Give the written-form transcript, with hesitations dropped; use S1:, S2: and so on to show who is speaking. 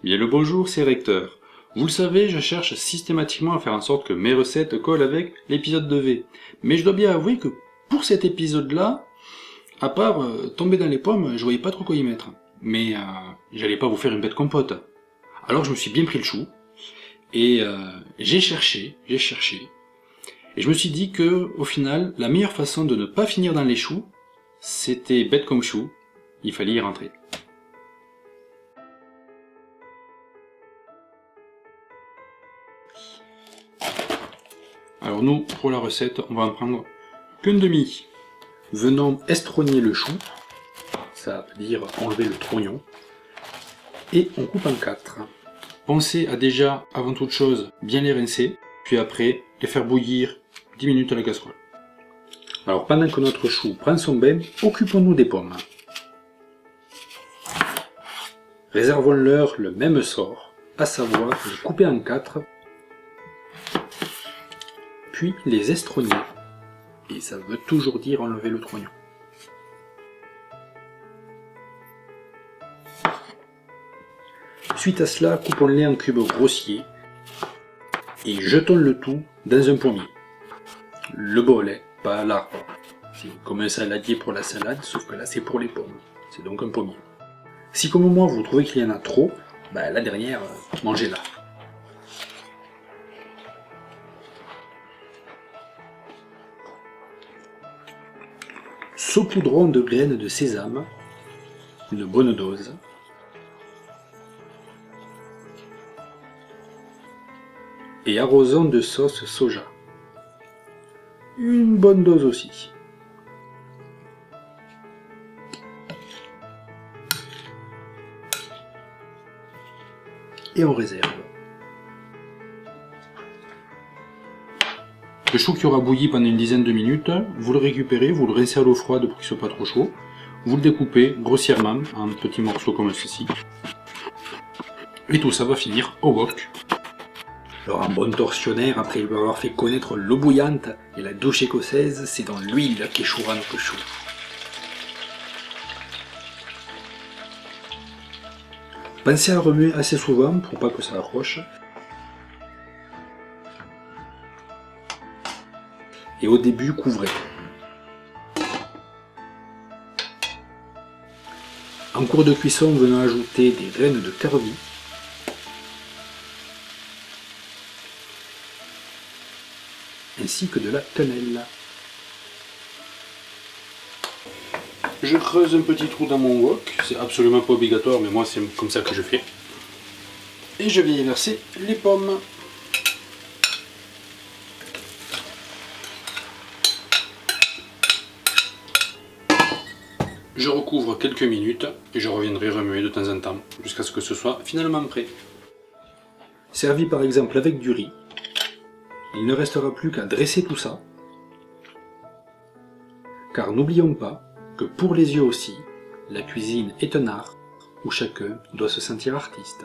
S1: Bien le bonjour, c'est Recteur. Vous le savez, je cherche systématiquement à faire en sorte que mes recettes collent avec l'épisode de V. Mais je dois bien avouer que pour cet épisode-là, à part tomber dans les pommes, je voyais pas trop quoi y mettre. Mais j'allais pas vous faire une bête compote. Alors je me suis bien pris le chou, et j'ai cherché, et je me suis dit que, au final, la meilleure façon de ne pas finir dans les choux, c'était bête comme chou, il fallait y rentrer. Alors nous, pour la recette, on va en prendre qu'une demi. Venons estrogner le chou, ça veut dire enlever le trognon, et on coupe en 4. Pensez à déjà, avant toute chose, bien les rincer, puis après, les faire bouillir 10 minutes à la casserole. Alors pendant que notre chou prend son bain, occupons-nous des pommes. Réservons-leur le même sort, à savoir les couper en 4, puis les estrogner. Et ça veut toujours dire enlever le trognon. Suite à cela, coupons-les en cubes grossiers et jetons le tout dans un pommier. Le bolet, pas l'arbre. C'est comme un saladier pour la salade, sauf que là c'est pour les pommes. C'est donc un pommier. Si comme moi vous trouvez qu'il y en a trop, la dernière, mangez-la. Saupoudrons de graines de sésame, une bonne dose. Et arrosons de sauce soja. Une bonne dose aussi. Et on réserve. Le chou qui aura bouilli pendant une dizaine de minutes, vous le récupérez, vous le rincez à l'eau froide pour qu'il ne soit pas trop chaud. Vous le découpez grossièrement en petits morceaux comme ceci. Et tout ça va finir au wok. Alors un bon tortionnaire, après lui avoir fait connaître l'eau bouillante et la douche écossaise, c'est dans l'huile qu'échouera notre chou. Pensez à remuer assez souvent pour pas que ça accroche. Et au début, couvrez. En cours de cuisson, venons ajouter des graines de carvi. Ainsi que de la cannelle. Je creuse un petit trou dans mon wok, c'est absolument pas obligatoire, mais moi c'est comme ça que je fais. Et je vais y verser les pommes. Je recouvre quelques minutes et je reviendrai remuer de temps en temps jusqu'à ce que ce soit finalement prêt. Servi par exemple avec du riz, il ne restera plus qu'à dresser tout ça, car n'oublions pas que pour les yeux aussi, la cuisine est un art où chacun doit se sentir artiste.